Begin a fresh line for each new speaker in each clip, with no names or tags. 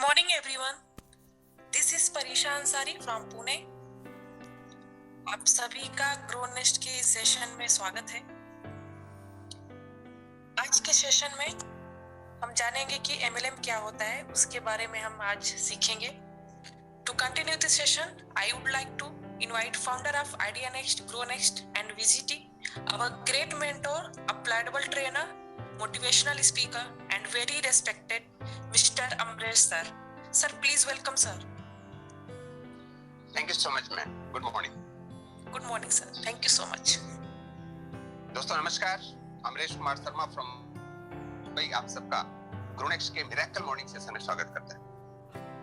Good morning everyone. This is Parisha Ansari from Pune. आप सभी का ग्रो नेस्ट के सेशन में स्वागत है. आज के सेशन में हम जानेंगे कि MLM क्या होता है, उसके बारे में हम आज सीखेंगे. To continue this session, I would like to invite founder of Idea Next, Grow Next and VGT, our great mentor, appliedable trainer, motivational speaker and very respected Mr. Amresh sir. Sir, please welcome sir.
Thank you so much, ma'am. Good morning.
Good morning, sir. Thank you so much.
दोस्तों नमस्कार. Amresh Kumar Sharma from Mumbai आप सबका ग्रोनेक्स के miracle morning session में स्वागत करता है.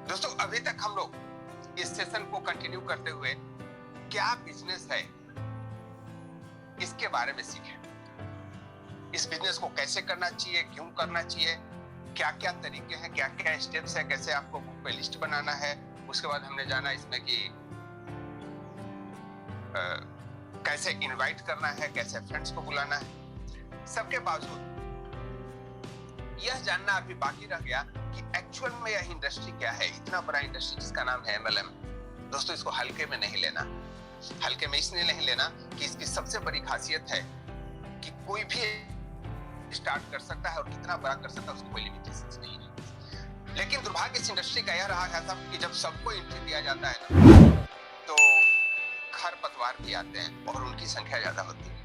दोस्तों अभी तक हम लोग इस सेशन को कंटिन्यू करते हुए क्या बिजनेस है इसके बारे में सीखे. इस बिजनेस को कैसे करना चाहिए, क्यों करना चाहिए, क्या क्या तरीके हैं, क्या क्या स्टेप्स है, कैसे आपको बुक पे लिस्ट बनाना है. उसके बाद हमने जाना इसमें कि कैसे इनवाइट करना है, कैसे फ्रेंड्स को बुलाना है. सबके बावजूद यह जानना अभी बाकी रह गया कि एक्चुअल में यह इंडस्ट्री क्या है. इतना बड़ा इंडस्ट्री जिसका नाम है MLM. दोस्तों इसको हल्के में नहीं लेना. हल्के में इसलिए नहीं लेना कि इसकी सबसे बड़ी खासियत है कि कोई भी स्टार्ट कर सकता है और कितना बड़ा कर सकता है उसकी कोई लिमिटेशंस नहीं है. लेकिन दुर्भाग्य इस इंडस्ट्री का यह रहा है साहब कि जब सबको एंट्री दिया जाता है ना तो खरपतवार भी आते हैं और उनकी संख्या ज्यादा होती है.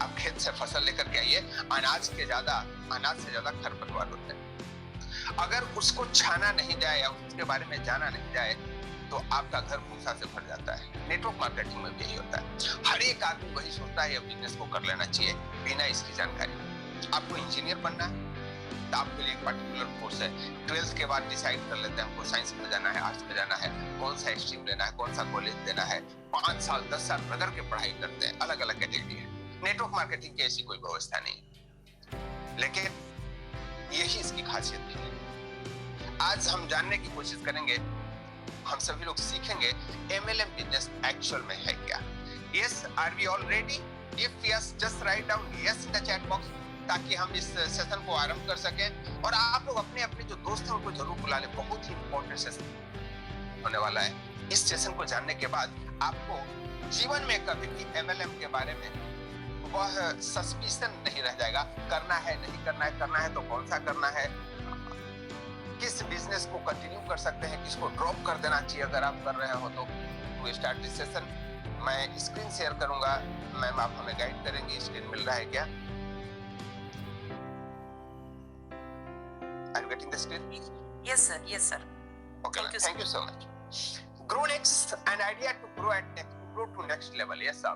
आप खेत से फसल लेकर के आइए, अनाज से ज्यादा खरपतवार होते हैं. अगर उसको छाना नहीं जाए या उसके बारे में जाना नहीं जाए तो आपका घर भूसा से भर जाता है. नेटवर्क मार्केटिंग में भी यही होता है. हर एक आदमी वही सोचता है यह बिजनेस को कर लेना चाहिए बिना इसकी जानकारी. आपको इंजीनियर बनना है तो आपके लिए एक पर्टिकुलर कोर्स है. 12th के बाद डिसाइड कर लेते हैं हमको साइंस में जाना है, आर्ट्स में जाना है, कौन सा स्ट्रीम लेना है, कौन सा कॉलेज देना है. 5 साल 10 साल रगड़ के पढ़ाई करते हैं. अलग अलग कैटेगरी है. नेटवर्क मार्केटिंग की ऐसी कोई व्यवस्था नहीं है, लेकिन यही इसकी खासियत भी है. आज हम जानने की कोशिश करेंगे, हम सभी लोग सीखेंगे MLM बिजनेस एक्चुअल में है क्या. Yes, are we all ready? If yes, just write down yes in the chat box ताकि हम इस सेशन को आरंभ कर सकें. और आप लोग अपने अपने जो दोस्त हैं उनको जरूर बुला लें. बहुत ही इंपॉर्टेंट सेशन होने वाला है. इस सेशन को जानने के बाद आपको जीवन में कभी भी MLM के बारे में वह सस्पिशन नहीं रह जाएगा. करना है, नहीं करना है, करना है तो कौन सा करना है, किस बिजनेस को कंटिन्यू कर सकते हैं, किसको ड्रॉप कर देना चाहिए अगर आप कर रहे हो तो. We start this session. मैं स्क्रीन शेयर करूंगा. मैम आप हमें गाइड करेंगे. स्क्रीन मिल रहा है क्या? Are you getting the screen?
Yes sir. Yes sir.
Okay. Thank you so much. Grow next, an idea to grow at next, grow to next level. Yes sir.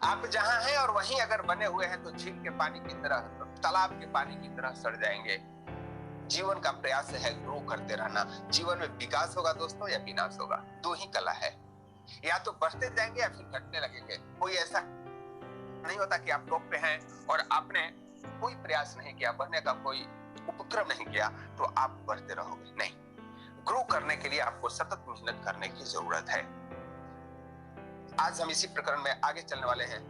आप जहां हैं और वहीं अगर बने हुए हैं तो झील के पानी की तरह, तालाब के पानी की तरह सड़ जाएंगे. जीवन का प्रयास है ग्रो करते रहना. जीवन में विकास होगा दोस्तों या विनाश होगा. दो ही कला है. या तो बढ़ते जाएंगे या फिर घटने लगेंगे. कोई ऐसा नहीं होता कि आप टॉप पे हैं और आपने कोई प्रयास नहीं किया, बढ़ने का कोई उपक्रम नहीं किया तो आप बढ़ते रहोगे. नहीं, ग्रो करने के लिए आपको सतत मेहनत करने की जरूरत है. आज हम इसी प्रकरण में आगे चलने वाले हैं.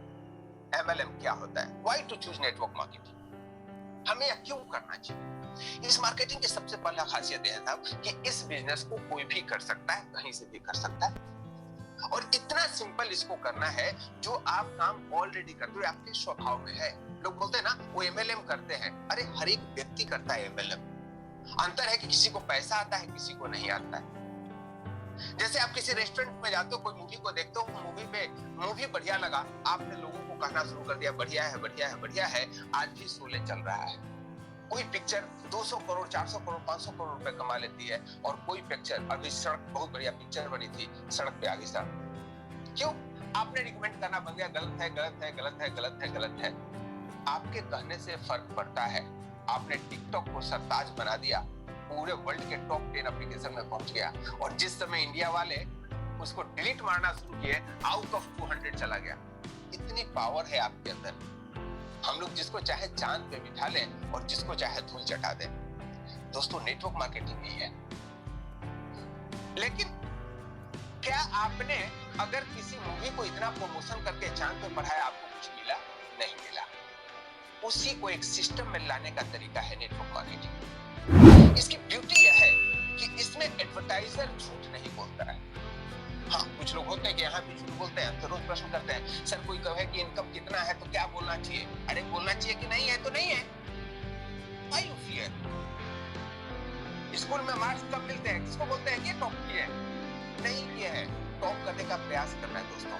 MLM क्या होता है, why to choose network marketing, हमें यह क्यों करना चाहिए. इस मार्केटिंग की सबसे पहला खासियत यह है कि इस बिजनेस को कोई भी कर सकता है, कहीं से भी कर सकता है. और इतना सिंपल इसको करना है जो आप काम ऑलरेडी करते हो, आपके स्वभाव में है. लोग बोलते हैं ना वो MLM करते हैं. अरे हर एक व्यक्ति करता है MLM. अंतर है कि किसी को पैसा आता है, किसी को नहीं आता है. जैसे आप किसी रेस्टोरेंट में जाते हो, कोई मूवी को देखते हो, मूवी बढ़िया लगा, आपने लोगों को कहना शुरू कर दिया बढ़िया है, बढ़िया है, बढ़िया है. आज भी शोले चल रहा है. कोई पिक्चर 200 करोड़ 400 करोड़ 500 करोड़ रुपए कमा लेती है और कोई पिक्चर, अभी सड़क बहुत बढ़िया पिक्चर बनी थी, सड़क पे आ गई साहब. क्यों? आपने रिकमेंड करना बन गया. गलत है, गलत है, गलत है, गलत है, गलत है. आपके कहने से फर्क पड़ता है. आपने टिकटॉक को सरताज बना दिया, पूरे वर्ल्ड के टॉप 10 एप्लीकेशन में पहुंच गया. और जिस समय इंडिया वाले उसको डिलीट मारना शुरू किए, आउट ऑफ 200 चला गया. इतनी पावर है आपके अंदर. हम लोग जिसको चाहे चांद पे बिठा लें और जिसको चाहे धूल चटा दें. दोस्तों नेटवर्क मार्केटिंग ही है. लेकिन क्या आपने अगर किसी मूवी को इतना प्रमोशन करके चांद पे पढ़ाया, आपको कुछ मिला? नहीं मिला. उसी को एक सिस्टम में लाने का तरीका है नेटवर्क मार्केटिंग. इसकी ब्यूटी यह है कि इसमें एडवर्टाइजर झूठ नहीं बोलता है। हाँ, कुछ लोग होते हैं कि यहाँ भी झूठ बोलते हैं, तो रोज प्रश्न करते हैं, सर कोई कहे कि इनकम कितना है तो क्या बोलना चाहिए? अरे बोलना चाहिए कि नहीं है तो नहीं है। Why you fear? स्कूल में मार्क्स कब मिलते हैं? किसको बोलते हैं कि टॉप किए हैं? नहीं किए हैं, टॉप करने का प्रयास करना है दोस्तों।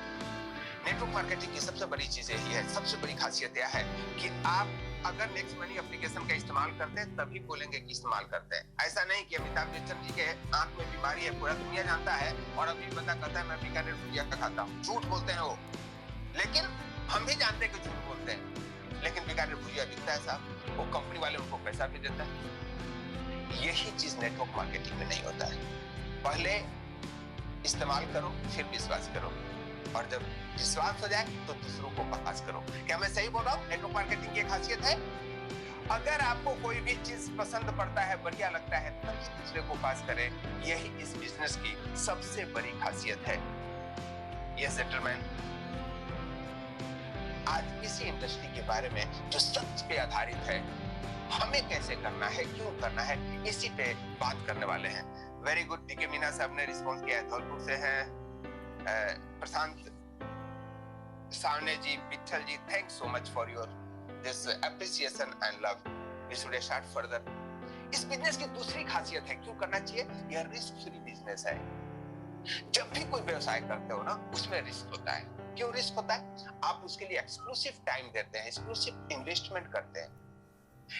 नेटवर्क मार्केटिंग की सबसे बड़ी चीज यही है, सबसे बड़ी खासियत यह है कि आप अगर नेक्स्ट मनी एप्लीकेशन का इस्तेमाल करते हैं तभी बोलेंगे कि इस्तेमाल करते हैं। ऐसा नहीं कि अमिताभ बच्चन जी के आंख में बीमारी है, पूरा दुनिया जानता है, और अभी बंदा कहता है मैं बीकानेर भुजिया का खाता हूँ। झूठ बोलते हैं वो, लेकिन हम भी जानते हैं कि झूठ बोलते हैं, लेकिन बीकानेर भुजिया बिकता है साहब, वो कंपनी वाले उनको पैसा भी देता है। यही चीज नेटवर्क मार्केटिंग में नहीं होता है। पहले इस्तेमाल करो, फिर विश्वास करो, और जब विश्वास हो जाए तो दूसरों को पास करो। क्या मैं सही बोल रहा हूँ? नेटवर्क मार्केटिंग की खासियत है, अगर आपको कोई भी चीज पसंद पड़ता है, बढ़िया लगता है, तभी दूसरे को पास करें। यही इस बिजनेस की सबसे बड़ी खासियत है। यस जेंटलमैन, आज इसी इंडस्ट्री के बारे में जो सच पे आधारित है, हमें कैसे करना है, क्यों करना है, इसी पे बात करने वाले हैं। वेरी गुड, डीके मीना साहब ने रिस्पॉन्स किया है, धौलपुर से हैं। Prashant Sawane ji, Vithal ji, thanks so much for your this appreciation and love. We should start further. इस बिजनेस की दूसरी खासियत है, क्यों करना चाहिए, यह रिस्क फ्री बिजनेस है। जब भी कोई व्यवसाय करते हो ना, उसमें रिस्क होता है। क्यों रिस्क होता है? आप उसके लिए एक्सक्लूसिव टाइम देते हैं, एक्सक्लूसिव इन्वेस्टमेंट करते हैं।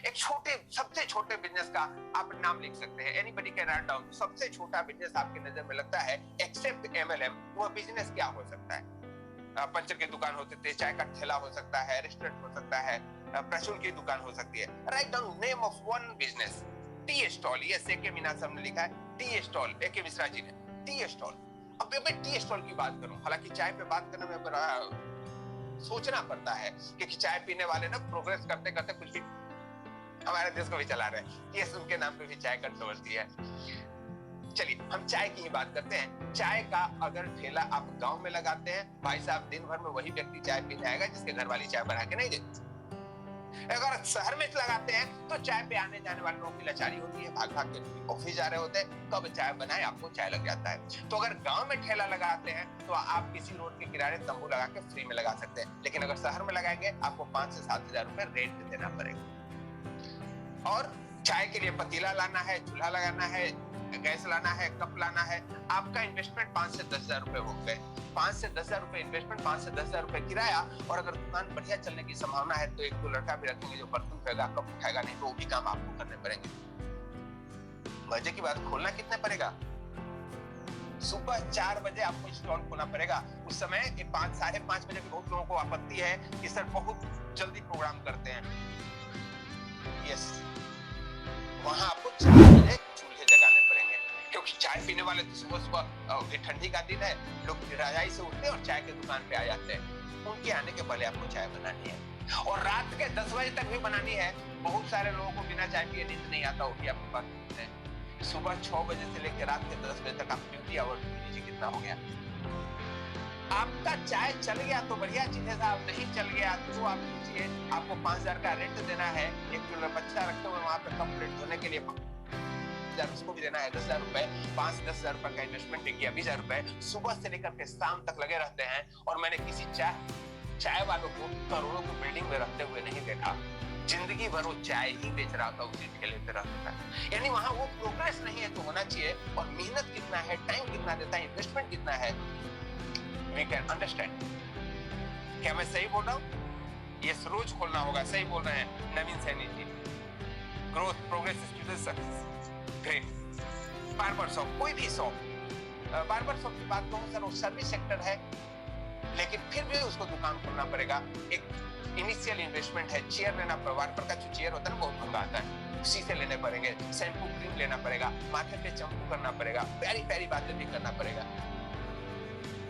एक छोटे, सबसे छोटे बिजनेस का आप नाम लिख सकते हैं, एनीबॉडी कैन राइट डाउन। सबसे छोटा बिजनेस आपकी नजर में लगता है एक्सेप्ट एमएलएम, वो बिजनेस क्या हो सकता है? पंचर की दुकान होती है, चाय का ठेला हो सकता है, रेस्टोरेंट हो सकता है, प्रचुर की दुकान हो सकती है। Write down name of one business. Tea stall, ये एके मीना साहब ने लिखा है, टी स्टॉल, एके मिश्रा जी ने, टी स्टॉल। अब मैं टी स्टॉल की बात करूं, हालांकि चाय पे बात करने में बड़ा सोचना पड़ता है, क्योंकि चाय पीने वाले ना प्रोग्रेस करते करते कुछ भी हमारे देश को भी चला रहे हैं। ये उनके नाम पे भी चाय कंट्रोवर्सी है। चलिए हम चाय की ही बात करते हैं। चाय का अगर ठेला आप गांव में लगाते हैं, भाई साहब दिन भर में वही व्यक्ति चाय पीने आएगा जिसके घर वाली चाय बना के नहीं देती। अगर शहर में लगाते हैं तो चाय पे आने जाने वाले लोगों की लाचारी होती है, भाग भाग के ऑफिस जा रहे होते हैं, कब चाय बनाए आपको चाय लग जाता है। तो अगर गांव में ठेला लगाते हैं तो आप किसी रोड के किनारे तंबू लगा के फ्री में लगा सकते हैं, लेकिन अगर शहर में लगाएंगे आपको 5 से 7 हजार रुपए रेंट देना पड़ेगा। और चाय के लिए पतीला लाना है, चूल्हा लगाना है, गैस लाना है, कप लाना है, आपका इन्वेस्टमेंट 5 से 10 हजार रुपए हो गए। 5 से 10 हजार रुपए इन्वेस्टमेंट, 5 से 10 हजार रुपए किराया, और अगर दुकान बढ़िया चलने की संभावना है तो 1-2 लड़का भी रखेंगे जो बर्तन उठाएगा, कप उठाएगा, नहीं तो वो भी काम आपको करने पड़ेंगे। मजे की बात, खोलना कितने पड़ेगा? सुबह 4 बजे आपको स्टॉल खोलना पड़ेगा। उस समय 5, 5:30 बजे बहुत लोगों को आपत्ति है कि सर बहुत जल्दी प्रोग्राम करते हैं। यस, वहां आपको 4 बजे चूल्हे जगाने पड़ेंगे, क्योंकि चाय पीने वाले तो सुबह सुबह, ठंडी का दिन है, लोग रजाई से उठते हैं और चाय की दुकान पे आ जाते हैं। उनके आने के पहले आपको चाय बनानी है, और रात के 10 बजे तक भी बनानी है। बहुत सारे लोगों को बिना चाय पिए नींद नहीं आता, वो भी आपके पास है। सुबह 6 बजे से लेकर रात के 10 बजे तक आप ड्यूटी आवर लीजिए, कितना हो गया? आपका चाय चल गया तो बढ़िया चीज है साहब, नहीं चल गया तो आप सोचिए, आपको 5,000 का रेंट देना है, एक किलो बच्चा रखते हुए वहां पे कप प्लेट धोने के लिए 5,000 उसको भी देना है, 10,000 रुपए, 5 से 10 हजार रुपए का इन्वेस्टमेंट भी किया, 20,000 रुपए सुबह से लेकर के शाम तक लगे रहते हैं। और मैंने किसी चाय वालों को करोड़ों की बिल्डिंग में रहते हुए नहीं देखा, जिंदगी भर वो चाय ही बेच रहा था, उसी ठेले पे रहता है। यानी वहां वो प्रोग्रेस नहीं है तो होना चाहिए, और मेहनत कितना है, टाइम कितना देता है, इन्वेस्टमेंट कितना है, we can understand। क्या मैं सही बोल रहा हूँ? ये रोज खोलना होगा, सही बोल रहे हैं Naveen Saini ji. Growth, progress, success, great. Barber shop, कोई भी शॉप, बार्बर शॉप की बात कहूँ सर, वो सर्विस सेक्टर है, लेकिन फिर भी उसको दुकान खोलना पड़ेगा। एक इनिशियल इन्वेस्टमेंट है, चेयर लेना, बार्बर का जो चेयर होता है ना बहुत महंगा आता है, शीशे लेने पड़ेंगे, शैम्पू क्रीम लेना पड़ेगा, माथे पे चंपू करना पड़ेगा, प्यारी प्यारी बातें भी करना पड़ेगा,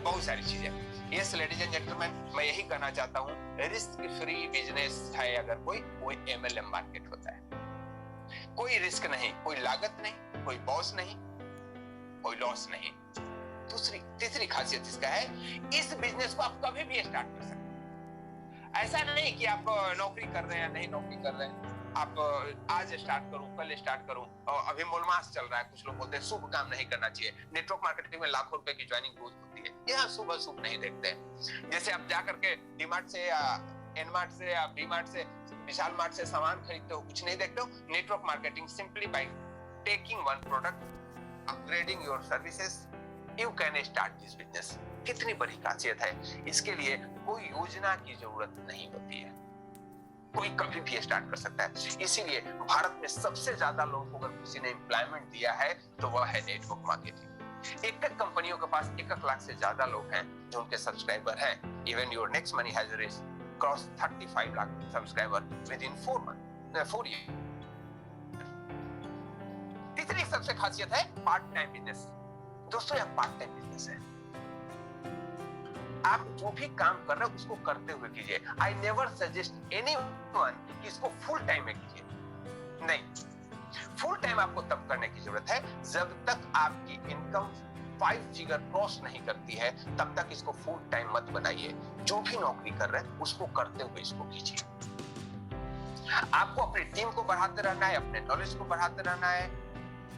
बहुत सारी चीजें। यस लेडीज एंड जेंटलमैन, मैं यही कहना चाहता हूँ, रिस्क फ्री बिजनेस है अगर कोई एमएलएम मार्केट होता है। कोई रिस्क नहीं, कोई लागत नहीं, कोई बॉस नहीं, कोई लॉस नहीं। तीसरी खासियत इसका है, इस बिजनेस को आप कभी भी स्टार्ट कर सकते हैं। ऐसा नहीं कि आप नौकरी कर रहे हैं या नहीं नौकरी कर रहे हैं, आप आज स्टार्ट करूं, कल स्टार्ट करूं, और अभी मोलमास चल रहा है, कुछ लोग बोलते हैं शुभ काम नहीं करना चाहिए। नेटवर्क मार्केटिंग में लाखों रुपए की ज्वाइनिंग रोज होती है, यहाँ शुभ शुभ नहीं देखते हैं। जैसे आप जाकर के डीमार्ट से या एनमार्ट से या बीमार्ट से, विशाल मार्ट से सामान खरीदते हो, कुछ नहीं देखते हो। Network marketing simply by taking one product, upgrading your services, you can start this business. कितनी बड़ी खासियत है। इसके लिए कोई योजना की जरूरत नहीं होती है, कोई कभी भी स्टार्ट कर सकता है। इसीलिए भारत में सबसे ज्यादा लोगों को अगर किसी ने एम्प्लॉयमेंट दिया है तो वह है नेटवर्क मार्केटिंग। एक एक कंपनियों के पास 1 लाख से ज्यादा लोग हैं जो उनके सब्सक्राइबर हैं। Even your next money has reached cross 35 lakh subscriber with in 4 year. तीसरी सबसे खासियत है पार्ट टाइम बिजनेस। दोस्तों यह पार्ट टाइम बिजनेस है। आप जो भी काम कर रहे हो उसको करते हुए कीजिए। आई नेवर सजेस्ट एनीवन कि इसको फुल टाइम में कीजिए। नहीं, फुल टाइम आपको तब करने की जरूरत है जब तक आपकी इनकम 5 फिगर क्रॉस नहीं करती है, तब तक इसको फुल टाइम मत बनाइए। जो भी नौकरी कर रहे हैं उसको करते हुए इसको कीजिए। आपको अपनी टीम को बढ़ाते रहना है, अपने नॉलेज को बढ़ाते रहना है,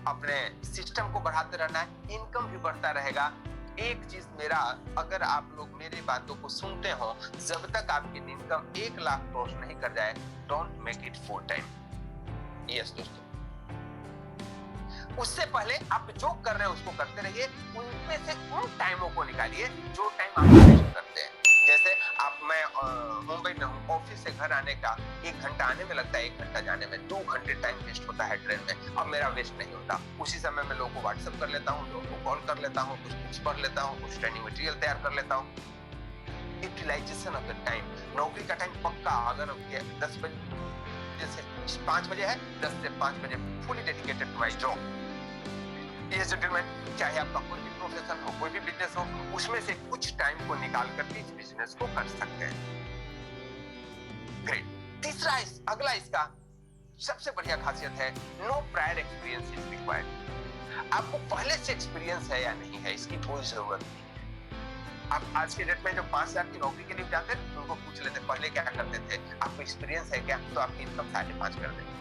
अपने सिस्टम को बढ़ाते रहना है, इनकम भी बढ़ता रहेगा। एक चीज मेरा, अगर आप लोग मेरी बातों को सुनते हो, जब तक आपकी इनकम 1 लाख क्रॉस नहीं कर जाए, don't make it full time. Yes दोस्तों, उससे पहले आप जो कर रहे हैं उसको करते रहिए। उनमें से उन टाइमों को निकालिए जो टाइम आप वेस्ट करते हैं। जैसे मैं मुंबई में हूँ, ऑफिस से घर आने का 1 घंटा आने में लगता है, 1 घंटा जाने में, 2 घंटे टाइम वेस्ट होता है ट्रेन में। अब मेरा वेस्ट नहीं होता। उसी समय में लोगों को व्हाट्सएप कर लेता हूँ, लोगों को कॉल कर लेता हूँ, कुछ बुक्स पढ़ लेता हूँ, कुछ ट्रेनिंग मटेरियल तैयार कर लेता हूँ। Utilization of the time. नौकरी का टाइम पक्का, अगर 10 बजे से 5 बजे है, 10 से 5 बजे fully dedicated to my job. ये जेंटलमैन, चाहे आपका कोई भी प्रोफेशन हो, कोई भी बिजनेस हो, उसमें से कुछ टाइम को निकाल कर इस बिजनेस को कर सकते हैं। ग्रेट। तीसरा अगला इसका सबसे बढ़िया खासियत है, no prior experience is required. आपको पहले से एक्सपीरियंस है या नहीं है, इसकी कोई जरूरत नहीं। आप आज के डेट में जो 5,000 की नौकरी के लिए जाते हैं, उनको पूछ लेते पहले क्या करते थे, आपको एक्सपीरियंस है क्या, तो आपकी इनकम 5.5 कर देंगे।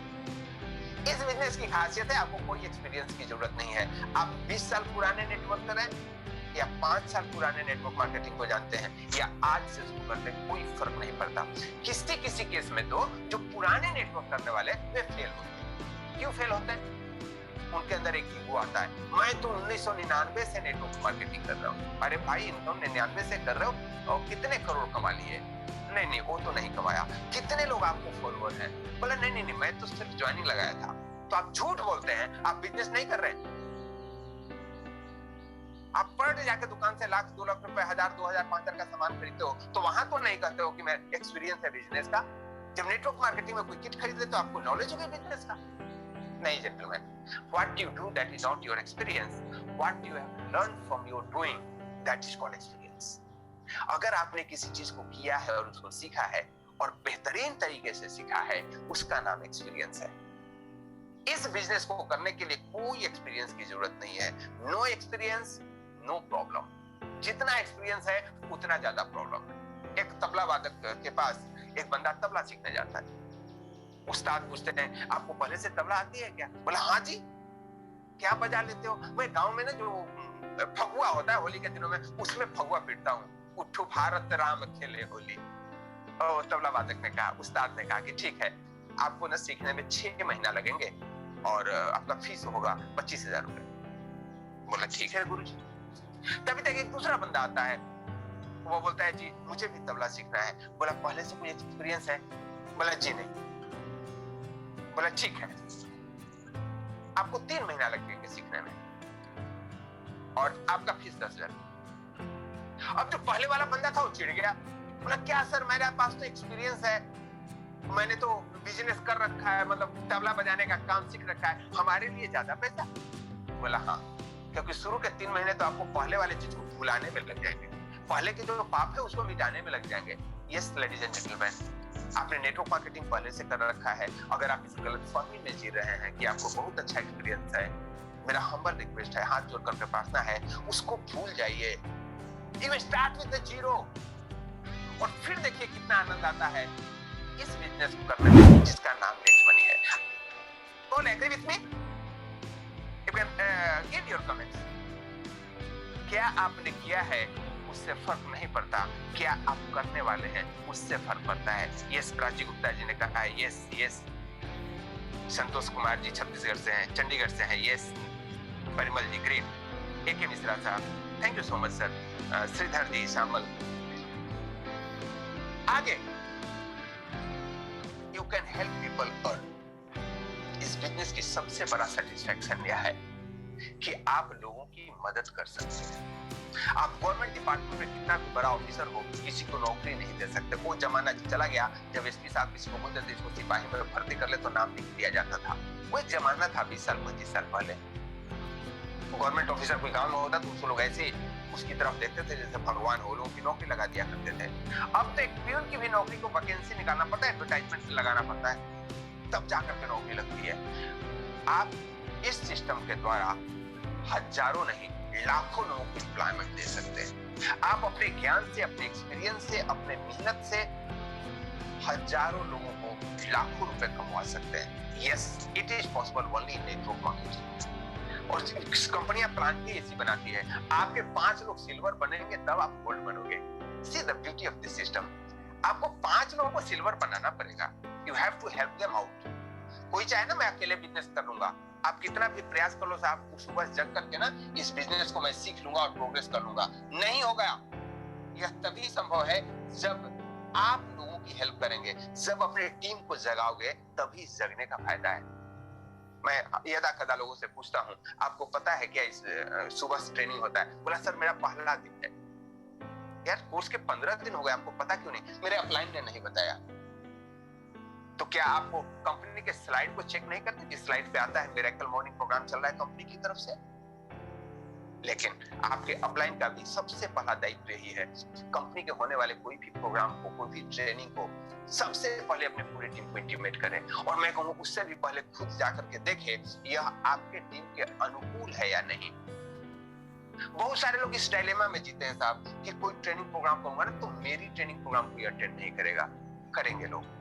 इस बिजनेस की खासियत है, आपको कोई एक्सपीरियंस की जरूरत नहीं है। आप 20 साल पुराने नेटवर्कर हैं या 5 साल पुराने नेटवर्क मार्केटिंग को जानते हैं या आज से शुरू करते हैं, कोई फर्क नहीं पड़ता। किसी किसी केस में तो जो पुराने नेटवर्क करने वाले वे फेल होते हैं। क्यों फेल होते हैं? उनके अंदर एक ईगो आता है, मैं तो 1999 से नेटवर्क मार्केटिंग कर रहा हूँ। अरे भाई, इनकम 99 से कर रहे हो और कितने करोड़ कमा लिए? नहीं, वो तो नहीं कमाया। कितने लोग आपको फॉलोअर हैं? बोला नहीं, मैं तो सिर्फ ज्वाइनिंग लगाया था। तो आप झूठ बोलते हैं, आप बिजनेस नहीं कर रहे। आप पर डे जाके दुकान से लाख 2 लाख रुपए, 1000 2000 5000 का सामान खरीदते हो, तो वहां तो नहीं कहते हो कि मैं एक्सपीरियंस है बिजनेस का। जब नेटवर्क मार्केटिंग में कोई किट खरीदते तो आपको नॉलेज होगी बिजनेस का। नहीं gentleman, what you do that is not your experience, what you have learn from your doing that is called experience. अगर आपने किसी चीज को किया है और उसको सीखा है और बेहतरीन तरीके से सीखा है, उसका नाम एक्सपीरियंस है। इस बिजनेस को करने के लिए कोई एक्सपीरियंस की जरूरत नहीं है। No experience no problem. जितना एक्सपीरियंस है उतना ज्यादा प्रॉब्लम है। एक तबला वादक के पास एक बंदा तबला सीखने जाता है। उस्ताद पूछते हैं, आपको पहले से तबला आती है क्या? बोला हाँ जी। क्या बजा लेते हो? मैं गांव में ना जो फगुआ होता है होली के दिनों में, उसमें फगुआ पीटता हूँ। उठो भारत राम खेले होली। तबला वादक ने कहा, उस्ताद ने कहा कि ठीक है, आपको ना सीखने में 6 महीना लगेंगे और आपका फीस होगा 25,000 रुपए। बोला ठीक है गुरुजी। तभी तक एक दूसरा बंदा आता है, वो बोलता है जी मुझे भी तबला सीखना है। बोला पहले से कोई एक्सपीरियंस है? बोला जी नहीं। बोला ठीक है, आपको 3 महीना लगेंगे सीखने में और आपका फीस 10,000। अब जो पहले वाला बंदा था वो चिढ़ गया। बोला क्या सर, मेरे पास तो एक्सपीरियंस है, मैंने तो बिजनेस कर रखा है, मतलब तबला बजाने का काम सीख रखा है, हमारे लिए ज्यादा पैसा। बोला हाँ, क्योंकि शुरू के 3 महीने तो आपको पहले वाले चीज को भुलाने में लग जाएंगे, पहले के जो पाप है उसको मिटाने में लग जाएंगे। यस लेडीज एंड जेंटलमैन, आपने नेटवर्क मार्केटिंग पहले से कर रखा है। अगर आप इस गलतफहमी में जी रहे हैं कि आपको बहुत अच्छा एक्सपीरियंस है, मेरा हम्बल रिक्वेस्ट है, हाथ जोड़कर के प्रार्थना है, उसको भूल जाइए। You start with the zero और फिर देखिए कितना आनंद आता है इस बिजनेस को करने में जिसका नाम नेक्स्ट मनी है। all agree with me? You can give your comments. क्या आपने किया है उससे फर्क नहीं पड़ता, क्या आप करने वाले हैं उससे फर्क पड़ता है। यस, प्राची गुप्ता जी ने कहा है यस यस। संतोष कुमार जी छत्तीसगढ़ से हैं, चंडीगढ़ से हैं, yes. Parimal ji great. A K. Mishra साहब thank you so much sir. Shridhar ji Shamal. आगे, you can help people earn. इस बिजनेस की सबसे बड़ा सेटिस्फैक्शन यह है कि आप लोगों की मदद कर सकते हैं। आप गवर्नमेंट डिपार्टमेंट में कितना भी बड़ा ऑफिसर हो, किसी को नौकरी नहीं दे सकते। वो जमाना चला गया जब एसपी साहब किसी को बोलते थे इसको सिपाही में भर्ती कर ले तो नाम लिख दिया जाता था। वो एक जमाना था 20 साल 25 साल पहले। गवर्नमेंट ऑफिसर कोई गांव में होता तो उसको लोग ऐसे उसकी तरफ देखते थे जैसे भगवान हो, लोगों की नौकरी लगा दिया करते थे। अब तो एक प्यून की भी नौकरी को वैकेंसी निकालना पड़ता है, एडवर्टाइजमेंट लगाना पड़ता है, तब जाकर के नौकरी लगती है। आप इस सिस्टम के द्वारा हजारों नहीं लाखों लोगों को एम्प्लॉयमेंट दे सकते हैं। आप अपने ज्ञान से, अपने एक्सपीरियंस से, अपने मेहनत से हजारों लोगों को लाखों रुपए कमा सकते हैं। Yes, it is possible only in network marketing. और कंपनियां प्लान भी ऐसी बनाती है, आपके 5 लोग सिल्वर बनेंगे तब आप गोल्ड बनोगे। See the beauty of this system. आपको 5 लोगों को सिल्वर बनाना पड़ेगा। You have to help them out. कोई चाहे ना मैं अकेले बिजनेस कर लूंगा, आप कितना भी प्रयास कर लो साहब, सुबह जग करके ना इस बिजनेस को मैं सीख लूंगा और प्रोग्रेस कर लूंगा, नहीं होगा। यह तभी संभव है जब आप लोगों की हेल्प करेंगे, जब अपने टीम को जगाओगे, तभी जगने का फायदा है। मैं यदा कदा लोगों से पूछता हूं, आपको पता है क्या इस सुबह से ट्रेनिंग होता है? बोला सर मेरा पहला दिन है। यार कोर्स के 15 दिन हो गए, आपको पता क्यों नहीं? मेरे अपलाइन ने नहीं बताया। तो क्या आपको कंपनी के स्लाइड को चेक नहीं करते? जिस स्लाइड पे आता है मिरेकल मॉर्निंग प्रोग्राम चल रहा है कंपनी की तरफ से। लेकिन आपके अपलाइन का भी सबसे पहला दायित्व यही है, कंपनी के होने वाले कोई भी प्रोग्राम को, कोई भी ट्रेनिंग को सबसे पहले अपने पूरी टीम को इंटीमेट करें। और मैं कहूँ उससे भी पहले खुद जाकर के देखें यह आपके टीम के अनुकूल है या नहीं। बहुत सारे लोग इस डायलेमा में जीते हैं साहब कि कोई ट्रेनिंग प्रोग्राम कहूंगा ना तो मेरी ट्रेनिंग प्रोग्राम कोई अटेंड नहीं करेगा। करेंगे लोग।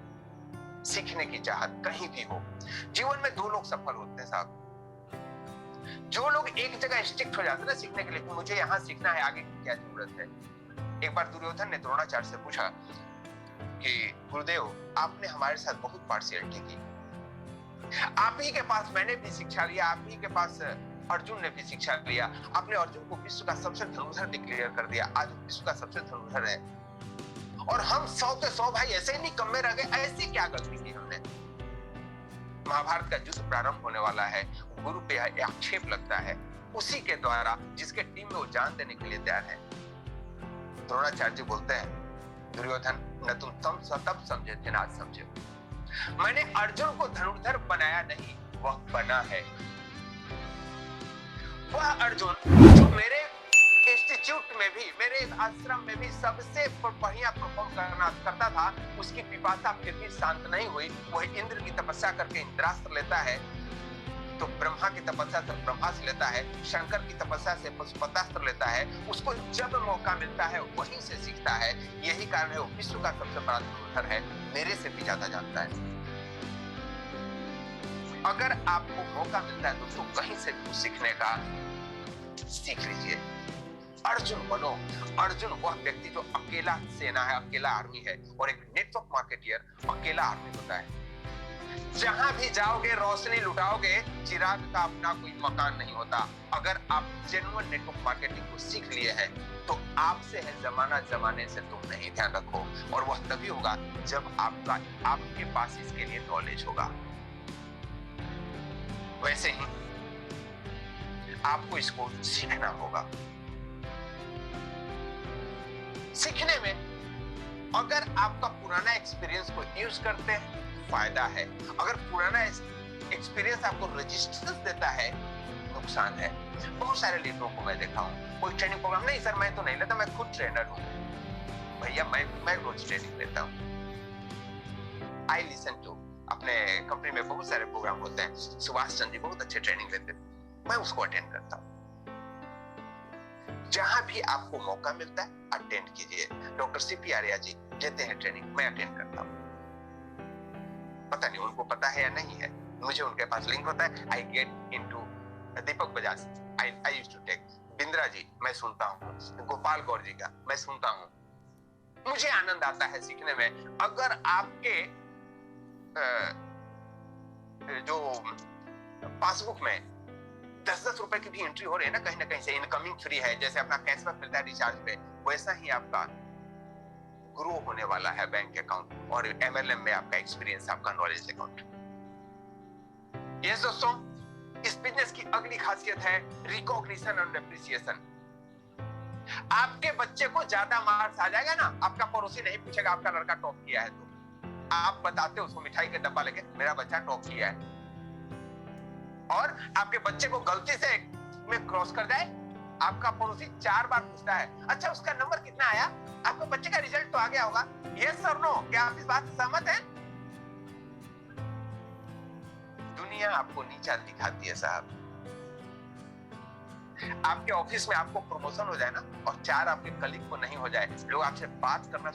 सीखने की चाहत कहीं भी हो। जीवन में 2 लोग सफल होते हैं साहब। जो लोग एक जगह स्टिक हो जाते हैं ना सीखने के लिए, तो मुझे यहाँ सीखना है, आगे की क्या जरूरत है। एक बार दुर्योधन ने द्रोणाचार्य से पूछा कि गुरुदेव आपने हमारे साथ बहुत पार्शियलिटी की, आप ही के पास मैंने भी शिक्षा लिया, आप ही के पास अर्जुन ने भी शिक्षा लिया, आपने अर्जुन को विश्व का सबसे धनुर्धर डिक्लेयर कर दिया, आज विश्व का सबसे धनुर्धर है, और हम 100 के 100 भाई ऐसे ही निकम्मे रह गए। ऐसी क्या गलती की हमने? महाभारत का युद्ध प्रारंभ होने वाला है, गुरु पे आक्षेप लगता है, उसी के द्वारा जिसके टीम में वो जान देने के लिए तैयार है। द्रोणाचार्य जी बोलते हैं दुर्योधन न तुम तब समझे थे ना आज समझे। मैंने अर्जुन को धनुर्धर बनाया नहीं, वह बना है। वह अर्जुन जो मेरे इंस्टीट्यूट में भी, मेरे इस आश्रम में भी सबसे बढ़िया परफॉर्म करता था, उसकी पिपासा फिर भी शांत नहीं हुई। वह इंद्र की तपस्या करके इंद्रास्त्र लेता है, तो ब्रह्मा की तपस्या से ब्रह्मास्त्र लेता है, शंकर की तपस्या से पशुपतास्त्र लेता है। उसको जब मौका मिलता है वहीं से सीखता है। यही कारण है वो विश्व का सबसे बड़ा धनुर्धर है, मेरे से भी ज्यादा जानता है। अगर आपको मौका मिलता है दोस्तों कहीं से भी सीखने का, सीख लीजिए। अर्जुन बनो। अर्जुन वह व्यक्ति जो अकेला सेना है, अकेला आर्मी है, और एक नेटवर्क मार्केटियर अकेला आर्मी होता है। जहां भी जाओगे रोशनी लुटाओगे, चिराग का अपना कोई मकान नहीं होता। अगर आप जेन्युइन नेटवर्क मार्केटिंग को सीख लिए हैं तो आपसे है जमाना, जमाने से तुम नहीं। ध्यान रखो। और वह तभी होगा जब आपके पास इसके लिए नॉलेज होगा। वैसे ही आपको इसको सीखना होगा। सीखने में अगर आपका पुराना एक्सपीरियंस को यूज करते हैं फायदा है, अगर पुराना एक्सपीरियंस आपको रेजिस्टेंस देता है नुकसान है। बहुत सारे लीडरों को मैं देखा हूं, कोई ट्रेनिंग प्रोग्राम नहीं सर मैं तो नहीं लेता, मैं खुद ट्रेनर हूं। भैया मैं रोज ट्रेनिंग लेता हूं। आई लिसन टू, अपने कंपनी में बहुत सारे प्रोग्राम होते हैं, सुभाष चंद्र जी बहुत अच्छे ट्रेनिंग लेते हैं, मैं उसको अटेंड करता हूं। जहां भी आपको मौका मिलता है अटेंड कीजिए। डॉक्टर सीपी आर्या जी देते हैं ट्रेनिंग, मैं अटेंड करता हूं। पता नहीं उनको पता है या नहीं है, मुझे उनके पास लिंक होता है। I get into Deepak Bajaj, I used to take Bindra ji, मैं सुनता हूँ, गोपाल गौर जी का मैं सुनता हूँ, मुझे आनंद आता है सीखने में। अगर आपके जो पासबुक में 10-10 रुपए की भी एंट्री हो रही है ना कहीं से, इनकमिंग फ्री है, जैसे अपना कैशबैक मिलता है रिचार्ज पे, वैसा ही आपका ग्रो होने वाला है बैंक अकाउंट और एमएलएम में आपका एक्सपीरियंस, आपका नॉलेज अकाउंट। यस दोस्तों, इस बिजनेस की अगली खासियत है रिकॉग्निशन एंड एप्रिसिएशन। आपके बच्चे को ज्यादा मार्क्स आ जाएगा ना, आपका पड़ोसी नहीं पूछेगा आपका लड़का टॉप किया है, तो आप बताते हो उसको मिठाई का डब्बा लेके मेरा बच्चा टॉप किया है, और आपके बच्चे को गलती से में क्रॉस कर जाए, आपका पड़ोसी 4 बार पूछता है अच्छा उसका नंबर कितना आया, आपके बच्चे का रिजल्ट तो आ गया होगा, यस और नो, क्या आप इस बात से सहमत हैं? दुनिया आपको नीचा दिखाती है साहब। आपके ऑफिस में आपको प्रमोशन हो जाए ना और 4 आपके कलीग को नहीं हो जाए, लोग आपसे बात करना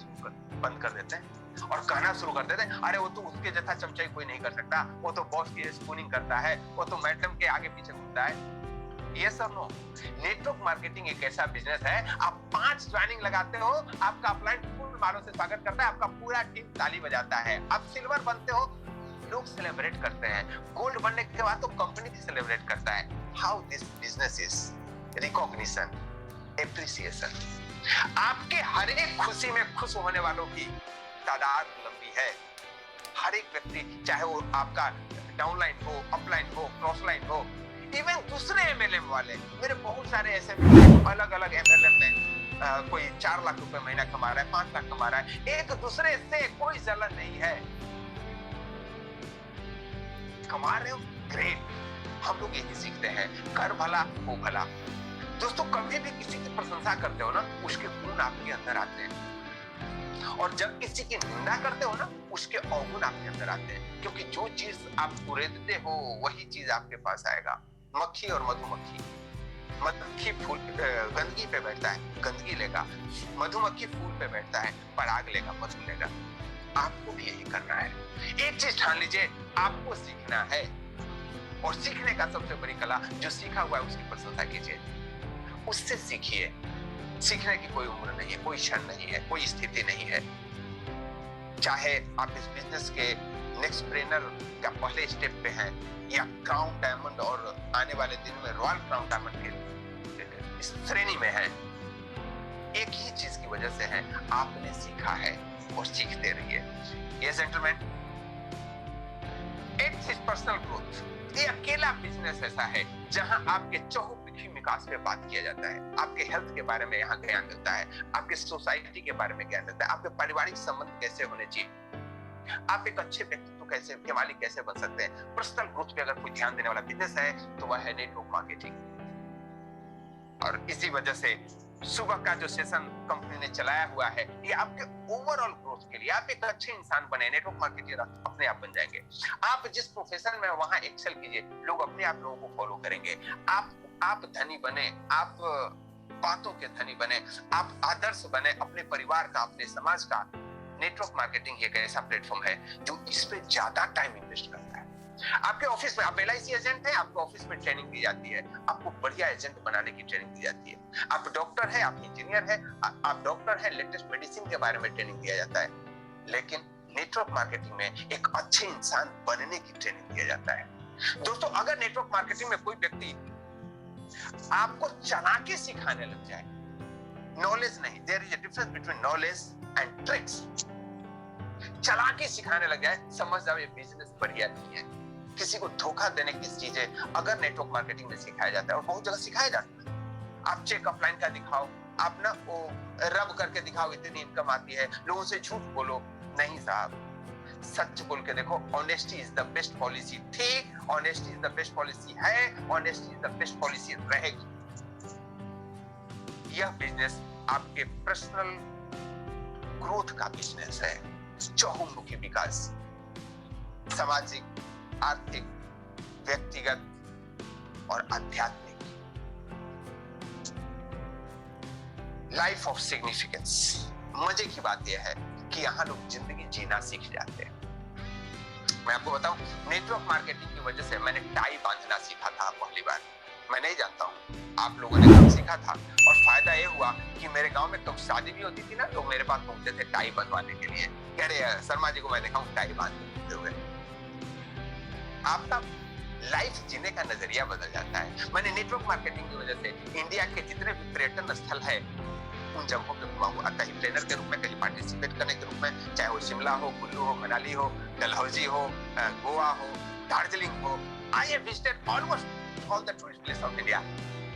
बंद कर देते हैं और कहना शुरू कर देते हैं अरे वो तो उसके जैसा चमचाई कोई नहीं कर सकता, वो तो बॉस की स्पूनिंग करता है, वो तो मैडम के आगे पीछे घूमता है। ये सब नो, नेटवर्क मार्केटिंग एक ऐसा बिजनेस है, आप 5 ज्वाइनिंग लगाते हो, आपका अपलाइन फुल मालों से स्वागत करता है, आपका पूरा टीम ताली बजाता है, आप सिल्वर बनते हो, लोग सेलिब्रेट करते हैं, गोल्ड बनने के बाद तो कंपनी भी सेलिब्रेट करता है। How this business is recognition, appreciation. आपके हर एक खुशी में खुश होने वालों की तादाद लंबी है। हर एक व्यक्ति, चाहे वो आपका डाउनलाइन हो, अपलाइन हो, क्रॉसलाइन हो, इवन दूसरे एमएलएम वाले, मेरे बहुत सारे ऐसे अलग अलग एमएलएम में कोई 4 लाख रुपए महीना कमा रहा है, 5 लाख कमा रहा है, एक दूसरे से कोई जलन नहीं है। कमा रहे हो ग्रेट, हम लोग यही सीखते हैं, कर भला हो भला। दोस्तों कभी भी किसी की प्रशंसा करते हो ना, उसके गुण आपके अंदर आते हैं, और जब किसी की निंदा करते हो ना, उसके अवगुण आपके अंदर आते हैं, क्योंकि जो चीज आप कुरेदते हो वही चीज आपके पास आएगा। मक्खी और मधुमक्खी, मक्खी फूल गंदगी पे बैठता है, गंदगी लेगा, मधुमक्खी फूल पे बैठता है, पराग लेगा, मधु लेगा। आपको भी यही करना है। एक चीज ठान लीजिए, आपको सीखना है, और सीखने का सबसे बड़ी कला, जो सीखा हुआ है उसकी प्रशंसा कीजिए, उससे सीखिए। सीखने की कोई उम्र नहीं है, कोई क्षण नहीं है, कोई स्थिति नहीं है। चाहे आप इस बिजनेस के नेक्स्ट ब्रेनर का पहले स्टेप पे हैं, या क्राउन डायमंड और आने वाले दिन में रॉयल क्राउन डायमंड के इस श्रेणी में हैं, एक ही चीज की वजह से है, आपने सीखा है और सीखते रहिए। ये gentleman, it's his personal growth. ये अकेला बिजनेस ऐसा है जहां आपके चहुमुखी विकास पे बात किया जाता है, आपके हेल्थ के बारे में यहाँ ज्ञान मिलता है, आपके सोसाइटी के बारे में ज्ञान मिलता है, आपके पारिवारिक संबंध कैसे होने चाहिए, आप एक अच्छे व्यक्तित्व कैसे के मालिक कैसे बन सकते हैं। पर्सनल ग्रोथ पे अगर कोई ध्यान देने वाला बिजनेस है तो वह है नेटवर्क मार्केटिंग। और इसी वजह से सुबह का जो सेशन कंपनी ने चलाया हुआ है, ये आपके ओवरऑल ग्रोथ के लिए, आप एक अच्छे इंसान बने, नेटवर्क मार्केटर अपने आप बन जाएंगे। आप जिस प्रोफेशन में वहां एक्सेल कीजिए, लोग अपने आप लोगों को फॉलो करेंगे। आप धनी बने, आप बातों के धनी बने, आप आदर्श बने अपने परिवार का, अपने समाज का। नेटवर्क मार्केटिंग एक ऐसा प्लेटफॉर्म है जो इस पे ज्यादा टाइम इन्वेस्ट करता है। आपके ऑफिस में, आप LIC एजेंट हैं, आपके ऑफिस में ट्रेनिंग दी जाती है, आपको बढ़िया एजेंट बनाने की ट्रेनिंग दी जाती है। आप डॉक्टर हैं, आप इंजीनियर हैं, आप डॉक्टर हैं, लेटेस्ट मेडिसिन के बारे में ट्रेनिंग दिया जाता है। लेकिन नेटवर्क मार्केटिंग में एक अच्छे इंसान बनने की ट्रेनिंग दिया जाता है। दोस्तों अगर नेटवर्क मार्केटिंग में कोई व्यक्ति आपको चालाकी सिखाने लग जाए, नॉलेज नहीं, there is a difference between knowledge and tricks. चालाकी सिखाने लग जाए, समझ जाओ ये बिजनेस बढ़िया नहीं है। किसी को धोखा देने की चीजें अगर नेटवर्क मार्केटिंग में सिखाया जाता है, और बहुत जगह सिखाया जाता है, आप चेक अपलाइन का दिखाओ, आप ना वो रब करके दिखाओ इतनी इनकम आती है, लोगों से झूठ बोलो, नहीं साहब, सच बोल के देखो। Honesty is the best policy थी, honesty is the best policy है, honesty is the best policy रहेगी। यह बिजनेस आपके पर्सनल ग्रोथ का बिजनेस है, चहुमुखी विकास, सामाजिक, आर्थिक, व्यक्तिगत और आध्यात्मिक। Life of significance. मजे की बात यह है कि यहां लोग जिंदगी जीना सीख जाते हैं। मैं आपको बताऊं, नेटवर्क मार्केटिंग की वजह से मैंने टाई बांधना सीखा था पहली बार। मैं नहीं जानता हूँ आप लोगों ने कब सीखा था। और फायदा ये हुआ कि मेरे गांव में कब शादी भी होती थी ना, लोग मेरे पास पहुंचते थे टाई बंधवाने के लिए, कह रहे शर्मा जी को मैं देखा हूँ टाई बांधते हुए। आपका लाइफ जीने का नजरिया बदल जाता है। मैंने नेटवर्क मार्केटिंग की वजह से इंडिया के जितने भी पर्यटन स्थल है उन जगहों पे घुमा हूँ, कहीं ट्रेनर के रूप में, कहीं पार्टिसिपेट करने के रूप में, चाहे वो शिमला हो, कुल्लू हो, मनाली हो, डलहौजी हो, गोवा हो, दार्जिलिंग हो। I have visited almost all the tourist place of India.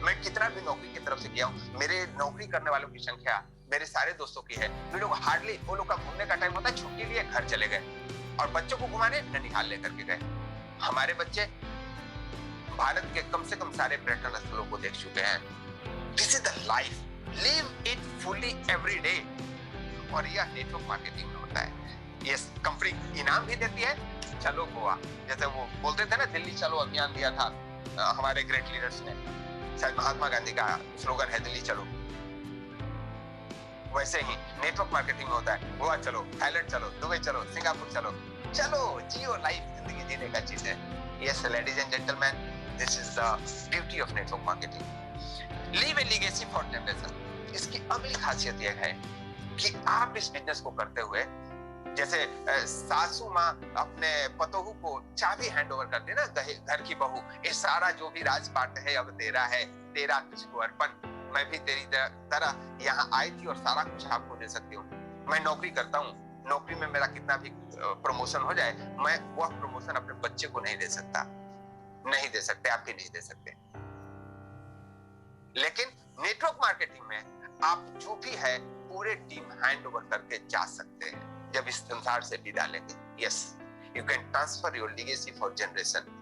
मैं कितना भी नौकरी की तरफ से गया हूँ, मेरे नौकरी करने वालों की संख्या मेरे सारे दोस्तों की है। वे लोग हार्डली, वो लोग का घूमने का टाइम होता है छुट्टी लिए घर चले गए और बच्चों को घुमाने ननिहाल लेकर के गए। हमारे बच्चे भारत के कम से कम सारे पर्यटन स्थलों को देख चुके हैं। This is the life, live it fully every day. और यह नेटवर्क मार्केटिंग में होता है। ये कंपनी इनाम भी देती है, चलो गोवा, जैसे वो बोलते थे ना दिल्ली चलो अभियान दिया था हमारे ग्रेट लीडर्स ने, शायद महात्मा गांधी का स्लोगन है दिल्ली चलो। वैसे ही नेटवर्क मार्केटिंग में होता है, गोवा चलो, थाईलैंड चलो, दुबई चलो, सिंगापुर चलो, चलो जियो लाइफ, जिंदगी जीने का चीज है। Yes ladies and gentleman, this is the beauty of network marketing. Leave A legacy for generation. इसकी अगली खासियत यह है कि आप इस बिजनेस को करते हुए, जैसे सासू माँ अपने पतोहू को चाबी हैंड ओवर करती है ना, घर की बहू, ये सारा जो भी राजपाट है अब तेरा है, तेरा तुझको अर्पण, मैं भी तेरी तरह यहाँ आई थी और सारा कुछ आपको दे सकती हूँ। मैं नौकरी करता हूँ, नौकरी में मेरा कितना भी प्रमोशन हो जाए, मैं वह प्रमोशन अपने बच्चे को नहीं दे सकता, नहीं दे सकते, आप भी नहीं दे सकते। लेकिन नेटवर्क मार्केटिंग में आप जो भी है पूरे टीम हैंड ओवर करके जा सकते हैं जब इस संसार से विदा लेंगे। Yes, you can transfer your legacy for generation.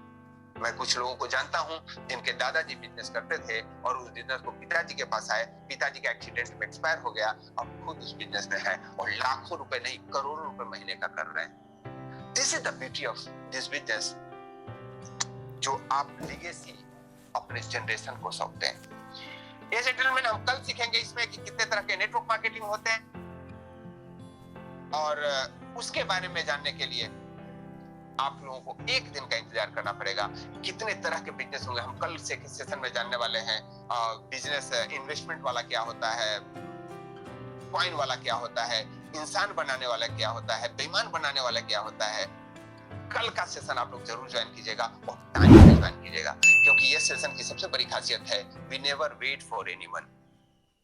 मैं कुछ लोगों को जानता हूं जिनके दादाजी बिजनेस करते थे और उस बिजनेस को पिताजी के पास आए, पिताजी का एक्सीडेंट में एक्सपायर हो गया, अब खुद उस बिजनेस में है और लाखों रुपए नहीं करोड़ों रुपए महीने का कर रहे हैं। This is the beauty of this business, जो आप लीगेसी अपने जनरेशन को सौंपते हैं। ये जेंटलमैन, हम कल सीखेंगे इसमें कि कितने तरह के नेटवर्क मार्केटिंग होते हैं, और उसके बारे में जानने के लिए आप लोगों को एक दिन का इंतजार करना पड़ेगा। कितने तरह के बिजनेस होंगे हम कल से सेशन में जानने वाले हैं। बिजनेस इन्वेस्टमेंट वाला क्या होता है, कॉइन वाला क्या होता है, इंसान बनाने वाला क्या होता है, बेईमान बनाने वाला क्या होता है। कल का सेशन आप लोग जरूर ज्वाइन कीजिएगा और टाइम पे ज्वाइन कीजिएगा, क्योंकि ये सेशन की सबसे बड़ी खासियत है, we never wait for anyone.